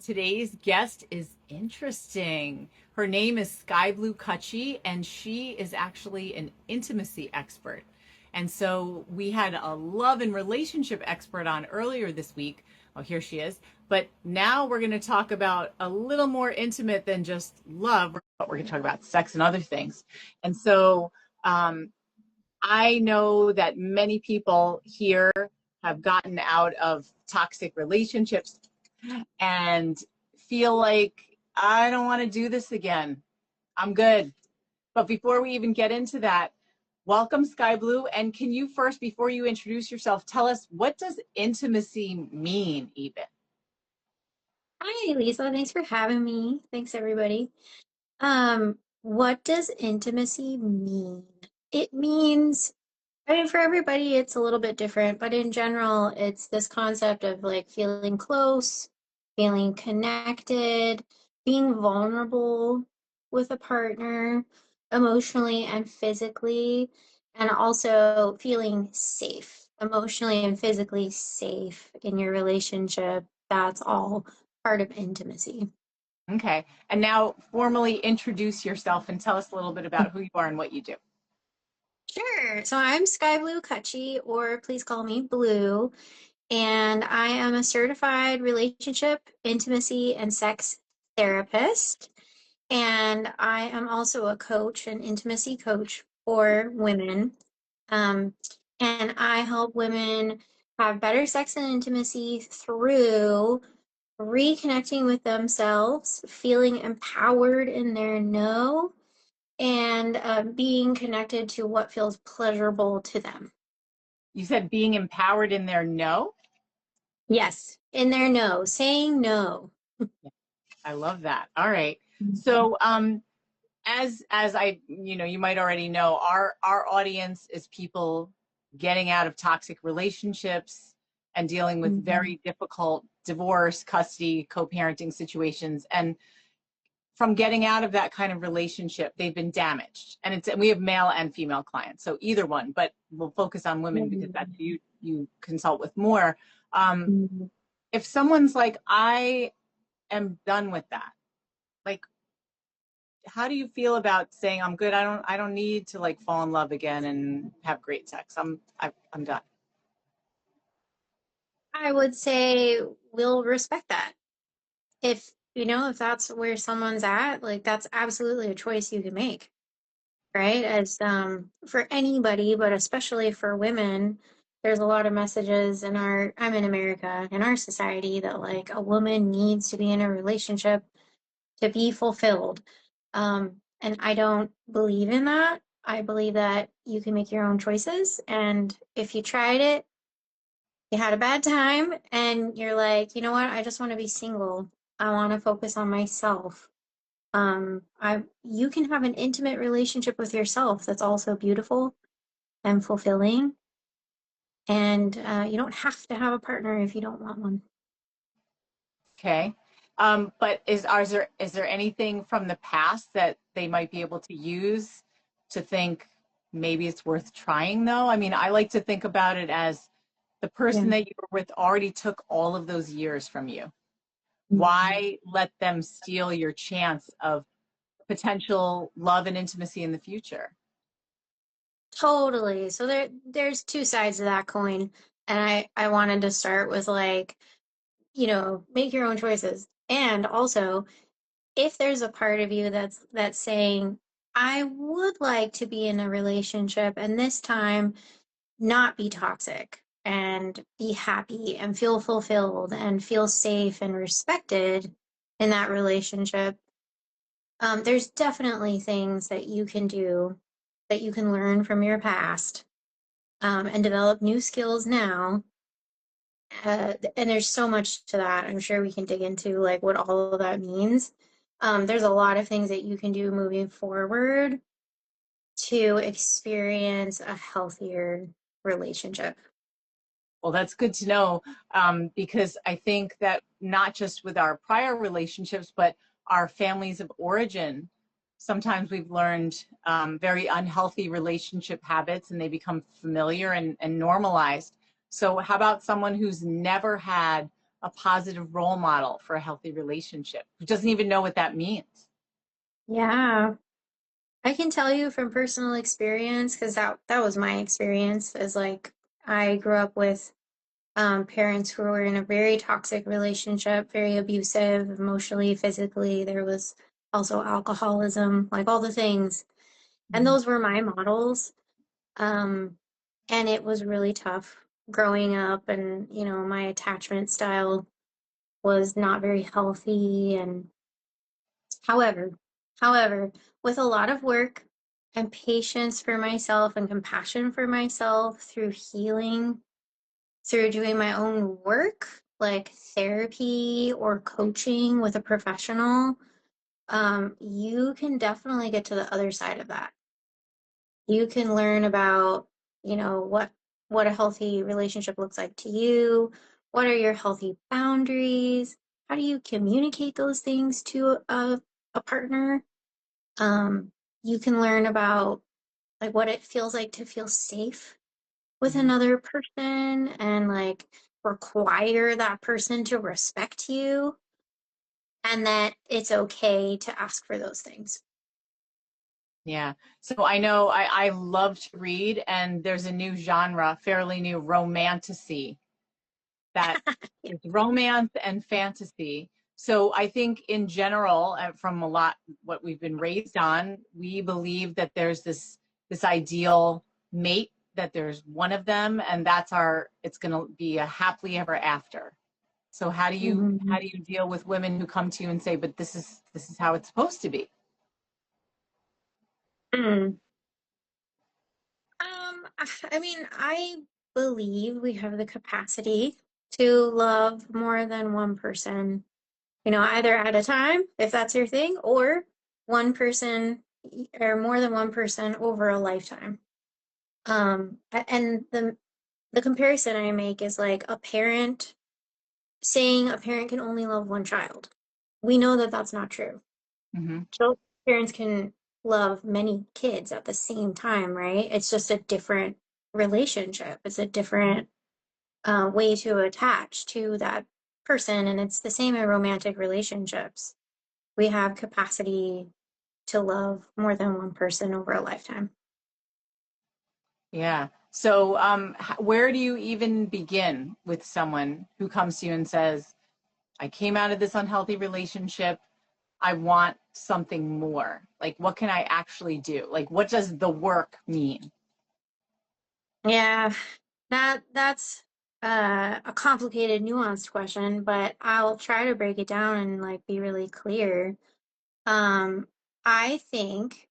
Today's guest is interesting. Her name is SkyeBlu Cutchie, and she is actually an intimacy expert. And so we had a love and relationship expert on earlier this week. Oh, here she is. But now we're going to talk about a little more intimate than just love, but we're going to talk about sex and other things. And so I know that many people here have gotten out of toxic relationships and feel like, I don't want to do this again. I'm good. But before we even get into that, welcome, SkyeBlu. And can you first, before you introduce yourself, tell us, what does intimacy mean even? Hi, Lisa. Thanks for having me. Thanks, everybody. What does intimacy mean? It means, I mean, for everybody, it's a little bit different, but in general, it's this concept of like feeling close, feeling connected, being vulnerable with a partner, emotionally and physically, and also feeling safe, emotionally and physically safe in your relationship. That's all part of intimacy. Okay. And now formally introduce yourself and tell us a little bit about who you are and what you do. Sure. So I'm SkyeBlu Cutchie, or please call me Blue, and I am a certified relationship, intimacy, and sex therapist. And I am also a coach, an intimacy coach for women. Um, and I help women have better sex and intimacy through reconnecting with themselves, feeling empowered in their no, and being connected to what feels pleasurable to them. You said being empowered in their no? Yes, in their no, saying no. I love that. All right. So as I, you might already know, our audience is people getting out of toxic relationships and dealing with Mhm. very difficult divorce, custody, co-parenting situations. And from getting out of that kind of relationship, they've been damaged. And we have male and female clients, so either one, but we'll focus on women because that's who you consult with more. Um, Mhm. if someone's like, I am done with that, like, how do you feel about saying, I'm good, I don't need to like fall in love again and have great sex, I'm done? I would say we'll respect that. If that's where someone's at, like that's absolutely a choice you can make, right? As for anybody, but especially for women, there's a lot of messages I'm in America, in our society, that like a woman needs to be in a relationship to be fulfilled. And I don't believe in that. I believe that you can make your own choices. And if you tried it, you had a bad time, and you're like, you know what, I just want to be single. I want to focus on myself. You can have an intimate relationship with yourself that's also beautiful and fulfilling. And you don't have to have a partner if you don't want one. Okay. But is there anything from the past that they might be able to use to think maybe it's worth trying though? I mean, I like to think about it as the person Yeah. that you were with already took all of those years from you. Mhm. Why let them steal your chance of potential love and intimacy in the future? Totally. So there's two sides of that coin. And I wanted to start with like, make your own choices. And also, if there's a part of you that's saying, I would like to be in a relationship and this time not be toxic and be happy and feel fulfilled and feel safe and respected in that relationship, there's definitely things that you can do, that you can learn from your past, and develop new skills now. And there's so much to that. I'm sure we can dig into like what all of that means. There's a lot of things that you can do moving forward to experience a healthier relationship. Well, that's good to know, because I think that not just with our prior relationships, but our families of origin, sometimes we've learned very unhealthy relationship habits and they become familiar and normalized. So how about someone who's never had a positive role model for a healthy relationship who doesn't even know what that means. Yeah. I can tell you from personal experience, because that was my experience, is like I grew up with parents who were in a very toxic relationship, very abusive emotionally, physically. There was also alcoholism, like all the things. And Mhm. those were my models. Um, and it was really tough growing up, and my attachment style was not very healthy. And however, however, with a lot of work and patience for myself and compassion for myself through healing, through doing my own work, like therapy or coaching with a professional, you can definitely get to the other side of that. You can learn about, what a healthy relationship looks like to you. What are your healthy boundaries? How do you communicate those things to a partner? Um, you can learn about like what it feels like to feel safe with Mhm. another person and like require that person to respect you and that it's okay to ask for those things. Yeah. So I know I love to read, and there's a new genre, fairly new, romantasy, that Yeah. is romance and fantasy. So I think in general, from a lot what we've been raised on, we believe that there's this ideal mate, that there's one of them, and that's it's going to be a happily ever after. So how Mhm. do you deal with women who come to you and say, but this is how it's supposed to be? Mm. I mean, I believe we have the capacity to love more than one person, either at a time, if that's your thing, or one person or more than one person over a lifetime. And the comparison I make is like a parent saying a parent can only love one child. We know that that's not true. Hmm. So parents can love many kids at the same time, right? It's just a different relationship. It's a different way to attach to that person, and it's the same in romantic relationships. We have capacity to love more than one person over a lifetime. Yeah. So, where do you even begin with someone who comes to you and says, I came out of this unhealthy relationship. I want something more. Like, what can I actually do? Like, what does the work mean? Yeah, that's a complicated, nuanced question, but I'll try to break it down and like be really clear. Um, I think,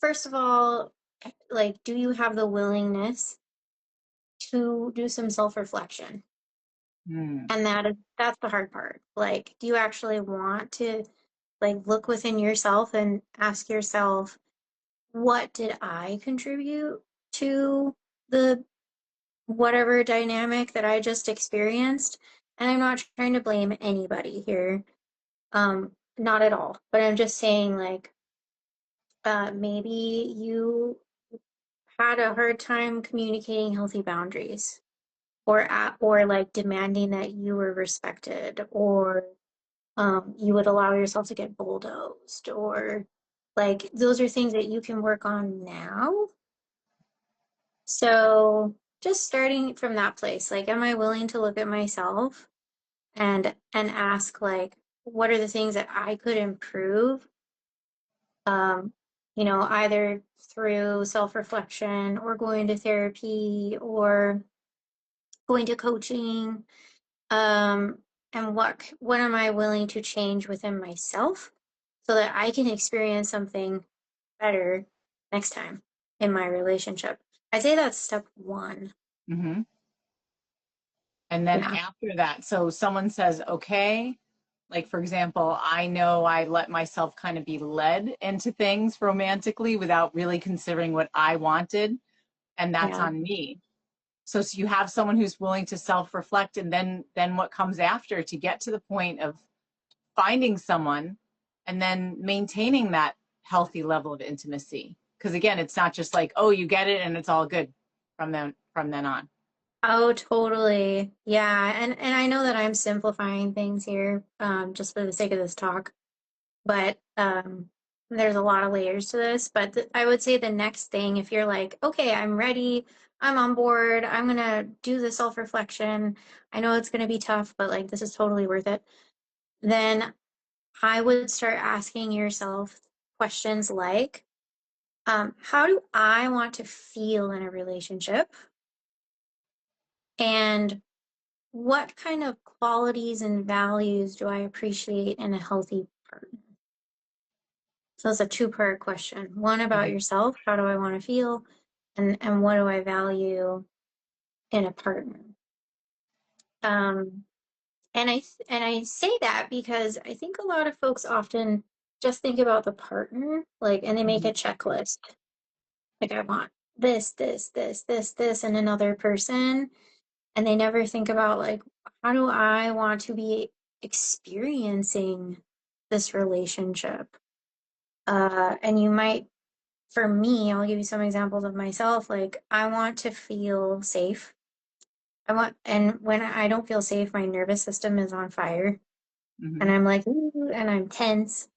first of all, like, do you have the willingness to do some self-reflection? Hmm. And that's the hard part. Like, do you actually want to like look within yourself and ask yourself, what did I contribute to the whatever dynamic that I just experienced? And I'm not trying to blame anybody here. Not at all. But I'm just saying like maybe you had a hard time communicating healthy boundaries or like demanding that you were respected or you would allow yourself to get bulldozed or like those are things that you can work on now. So just starting from that place, like, am I willing to look at myself and ask like, what are the things that I could improve? Um, either through self-reflection or going to therapy or going to coaching. Um, and what am I willing to change within myself so that I can experience something better next time in my relationship? I'd say that's step one. Hmm. And then Yeah. after that, so someone says, okay, like for example, I know I let myself kind of be led into things romantically without really considering what I wanted, and that's Yeah. on me. So you have someone who's willing to self-reflect, and then what comes after to get to the point of finding someone and then maintaining that healthy level of intimacy. Because again, it's not just like, oh, you get it and it's all good from then on. Oh, totally. Yeah, and I know that I'm simplifying things here, just for the sake of this talk, but there's a lot of layers to this. But I would say the next thing, if you're like, okay, I'm ready, I'm on board, I'm gonna do the self-reflection. I know it's gonna be tough, but like this is totally worth it. Then I would start asking yourself questions like, how do I want to feel in a relationship? And what kind of qualities and values do I appreciate in a healthy partner? So it's a two-part question. One about Mhm. yourself, how do I want to feel? And what do I value in a partner? Um, and I say that because I think a lot of folks often just think about the partner, like, and they make Mhm. a checklist. Like I want this, and another person. And they never think about like, how do I want to be experiencing this relationship? And you might, for me, I'll give you some examples of myself. Like, I want to feel safe. And when I don't feel safe, my nervous system is on fire. And Mhm. I'm like, ooh, and I'm tense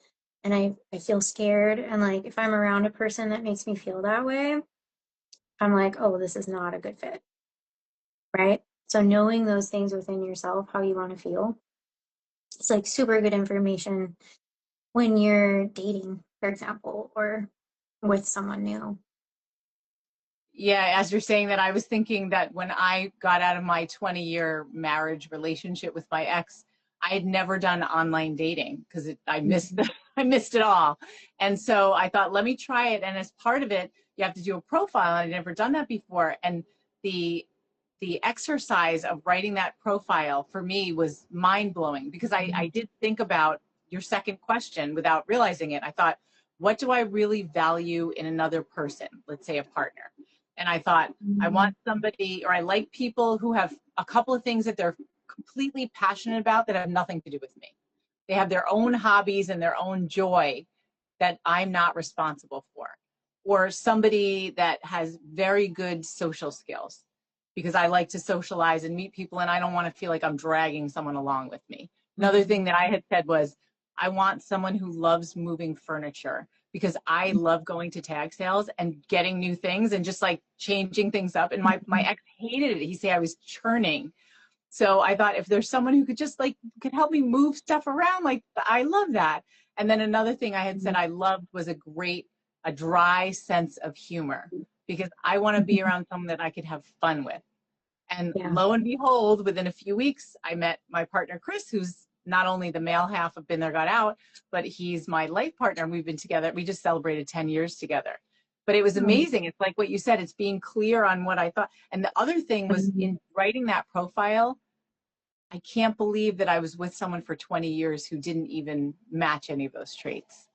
and I feel scared. And like, if I'm around a person that makes me feel that way, I'm like, oh, this is not a good fit. Right. So knowing those things within yourself, how you want to feel, it's like super good information when you're dating, for example, or with someone new. Yeah, as you're saying that, I was thinking that when I got out of my 20-year marriage relationship with my ex, I had never done online dating because I missed Mhm. I missed it all. And so I thought, let me try it. And as part of it, you have to do a profile. And I'd never done that before. And the the exercise of writing that profile for me was mind blowing because I did think about your second question without realizing it. I thought, what do I really value in another person? Let's say a partner. And I thought, I want Mhm. somebody, or I like people who have a couple of things that they're completely passionate about that have nothing to do with me. They have their own hobbies and their own joy that I'm not responsible for. Or somebody that has very good social skills because I like to socialize and meet people and I don't want to feel like I'm dragging someone along with me. Another thing that I had said was, I want someone who loves moving furniture because I love going to tag sales and getting new things and just like changing things up. And my ex hated it. He said I was churning. So I thought if there's someone who could just like could help me move stuff around, like I love that. And then another thing I had said I loved was a dry sense of humor because I want to be around someone that I could have fun with. And Yeah. lo and behold, within a few weeks, I met my partner, Chris, who's not only the male half of Been There, Got Out, but he's my life partner. We've been together. We just celebrated 10 years together. But it was amazing. It's like what you said, it's being clear on what I thought. And the other thing was in writing that profile, I can't believe that I was with someone for 20 years who didn't even match any of those traits.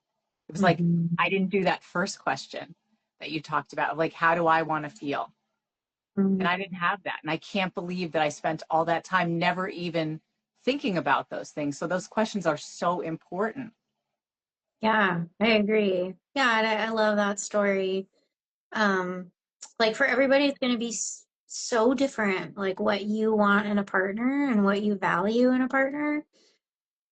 It was like, Mhm. I didn't do that first question that you talked about, like, how do I want to feel? And Mhm. I didn't have that. And I can't believe that I spent all that time never even thinking about those things. So those questions are so important. Yeah, I agree. Yeah, and I love that story. Um, like for everybody, it's going to be so different, like what you want in a partner and what you value in a partner.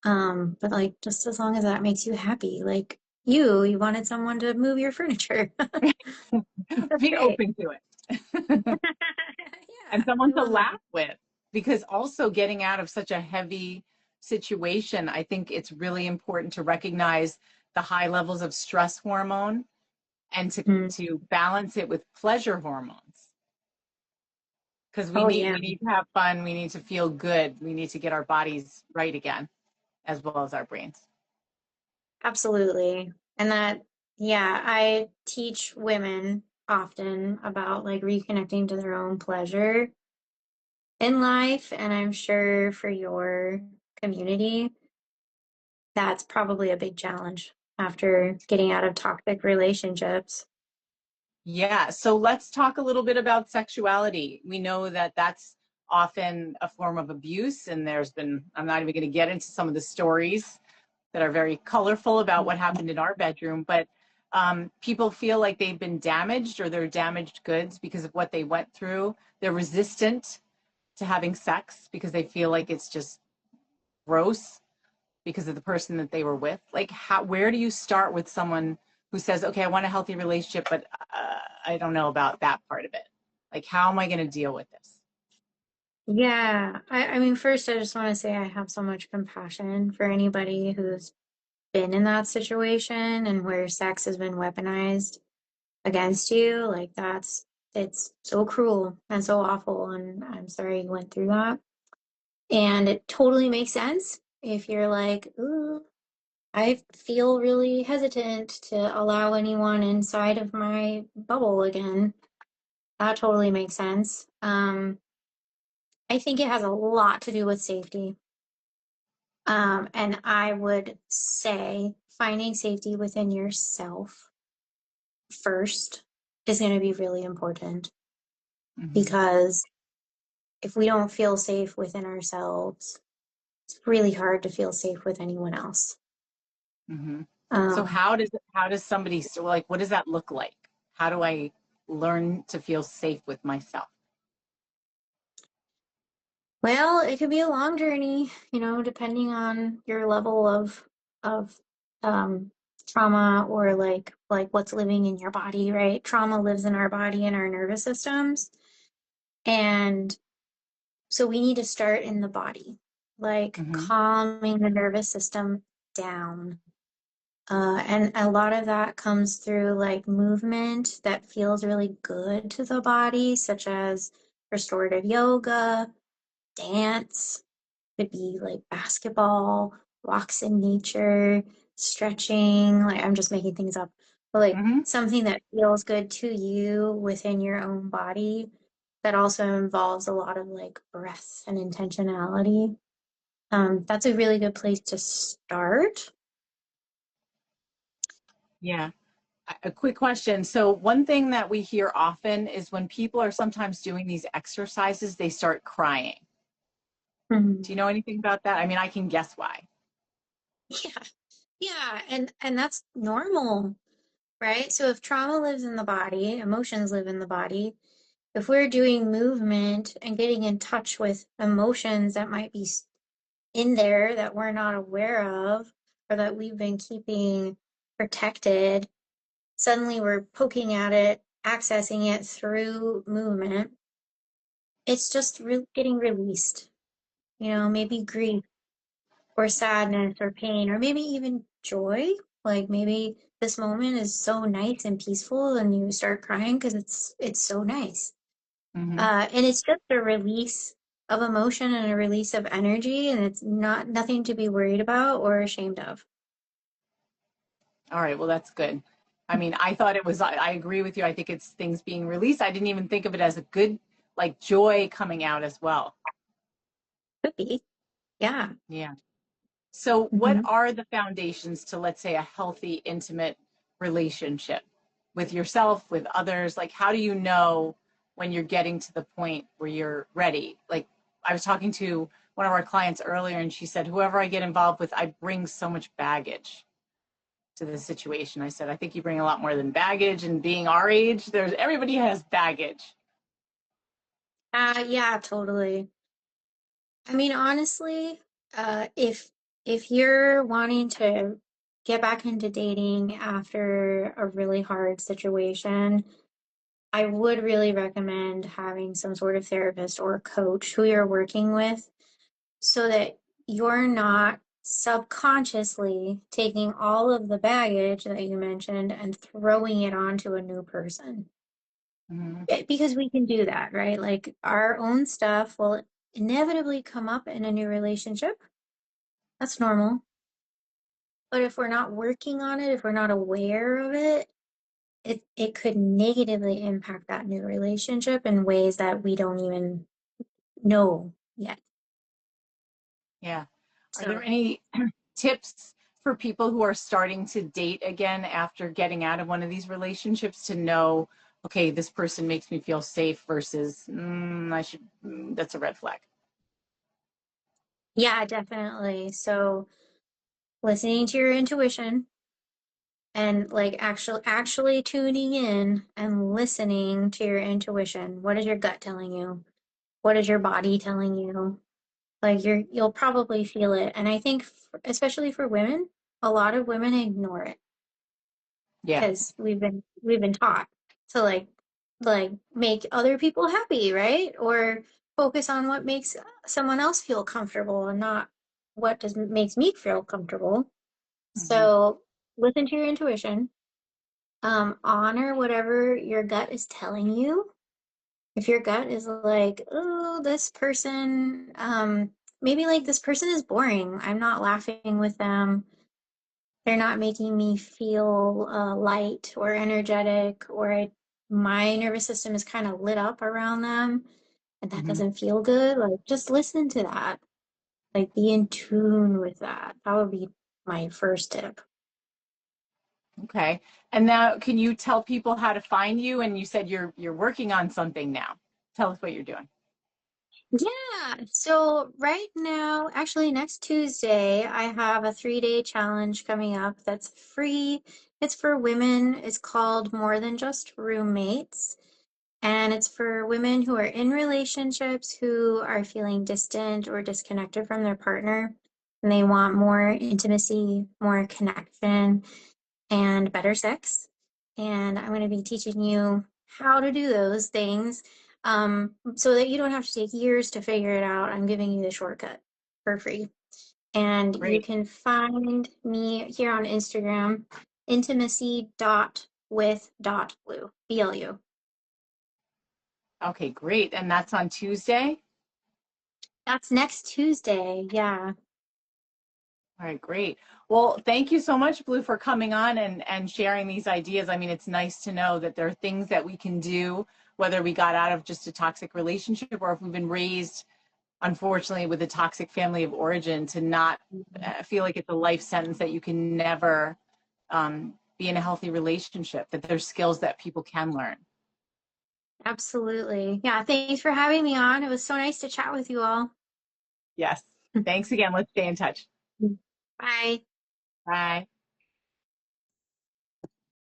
But like just as long as that makes you happy, like you wanted someone to move your furniture. That's Be great. open to it. And Yeah, I someone to love that. laugh with. Because also getting out of such a heavy situation, I think it's really important to recognize the high levels of stress hormone and Mhm. to balance it with pleasure hormones. Because we Oh need yeah, we need to have fun, we need to feel good, we need to get our bodies right again, as well as our brains. absolutely. And that, yeah, I teach women often about like reconnecting to their own pleasure in life. And I'm sure for your community, that's probably a big challenge after getting out of toxic relationships. Yeah, so let's talk a little bit about sexuality. We know that that's often a form of abuse, and I'm not even going to get into some of the stories that are very colorful about what happened in our bedroom, but people feel like they've been damaged or they're damaged goods because of what they went through. They're resistant to having sex because they feel like it's just gross because of the person that they were with? Like, where do you start with someone who says, okay, I want a healthy relationship, but I don't know about that part of it? Like, how am I going to deal with this? Yeah. I mean, first, I just want to say I have so much compassion for anybody who's been in that situation and where sex has been weaponized against you. Like, it's so cruel and so awful. And I'm sorry you went through that. And it totally makes sense if you're like, ooh, I feel really hesitant to allow anyone inside of my bubble again. That totally makes sense. I think it has a lot to do with safety. And I would say finding safety within yourself first is going to be really important Hmm. because if we don't feel safe within ourselves, it's really hard to feel safe with anyone else. Hmm. So Um, how does somebody, so like, what does that look like? How do I learn to feel safe with myself? well, it could be a long journey, depending on your level of um, trauma or like what's living in your body, right? Trauma lives in our body and our nervous systems, and so we need to start in the body, like Hmm. calming the nervous system down. And a lot of that comes through like movement that feels really good to the body, such as restorative yoga, dance, could be like basketball, walks in nature, stretching. Like I'm just making things up, but like Hmm. something that feels good to you within your own body that also involves a lot of like breath and intentionality. That's a really good place to start. Yeah. A quick question. So one thing that we hear often is when people are sometimes doing these exercises, they start crying. Mhm. Do you know anything about that? I mean, I can guess why. Yeah, yeah, and that's normal, right? So if trauma lives in the body, emotions live in the body. If we're doing movement and getting in touch with emotions that might be in there that we're not aware of or that we've been keeping protected, suddenly we're poking at it, accessing it through movement. It's just getting released, maybe grief or sadness or pain or maybe even joy. Like maybe this moment is so nice and peaceful and you start crying because it's so nice. Hmm. And it's just a release of emotion and a release of energy, and it's nothing to be worried about or ashamed of. All right. Well, that's good. I mean, I thought it was, I agree with you. I think it's things being released. I didn't even think of it as a good, like joy coming out as well. Could be. Yeah. Yeah. So, what Hmm. are the foundations to, let's say, a healthy, intimate relationship with yourself, with others? Like, how do you know when you're getting to the point where you're ready? Like, I was talking to one of our clients earlier, and she said, whoever I get involved with, I bring so much baggage to the situation. I said, I think you bring a lot more than baggage, and being our age, everybody has baggage. Yeah, totally. I mean, honestly, if you're wanting to get back into dating after a really hard situation, I would really recommend having some sort of therapist or coach who you're working with so that you're not subconsciously taking all of the baggage that you mentioned and throwing it onto a new person. Mm-hmm. Because we can do that, right? Like our own stuff will inevitably come up in a new relationship. That's normal. But if we're not working on it, if we're not aware of it, it could negatively impact that new relationship in ways that we don't even know yet. Yeah. Are there So, any tips for people who are starting to date again after getting out of one of these relationships to know, okay, this person makes me feel safe versus that's a red flag? yeah, definitely. So, listening to your intuition and like actually tuning in and listening to your intuition. What is your gut telling you? What is your body telling you? Like you'll probably feel it. And I think especially for women, a lot of women ignore it Yeah. because we've been taught to like make other people happy, right? Or focus on what makes someone else feel comfortable and not what does makes me feel comfortable. Hmm. So listen to your intuition. Honor whatever your gut is telling you. If your gut is like, oh, this person, maybe like this person is boring. I'm not laughing with them. They're not making me feel light or energetic, or my nervous system is kind of lit up around them, and that Hmm. doesn't feel good. Like, just listen to that. Like, be in tune with that. That would be my first tip. Okay. And now can you tell people how to find you? And you said you're working on something now. Tell us what you're doing. Yeah. So right now, actually next Tuesday, I have a 3-day challenge coming up that's free. It's for women. It's called More Than Just Roommates. And it's for women who are in relationships who are feeling distant or disconnected from their partner. And they want more intimacy, more connection, and better sex. And I'm going to be teaching you how to do those things so that you don't have to take years to figure it out. I'm giving you the shortcut for free. And you Great. can find me here on Instagram, intimacy.with.blue, BLU. Okay, great. And that's on Tuesday? That's next Tuesday. Yeah, All right, great. Well, thank you so much, Blue, for coming on and sharing these ideas. I mean, it's nice to know that there are things that we can do, whether we got out of just a toxic relationship or if we've been raised, unfortunately, with a toxic family of origin, to not feel like it's a life sentence that you can never be in a healthy relationship, that there's skills that people can learn. absolutely. Yeah, thanks for having me on. It was so nice to chat with you all. Yes. Thanks again. Let's stay in touch. Bye. Bye.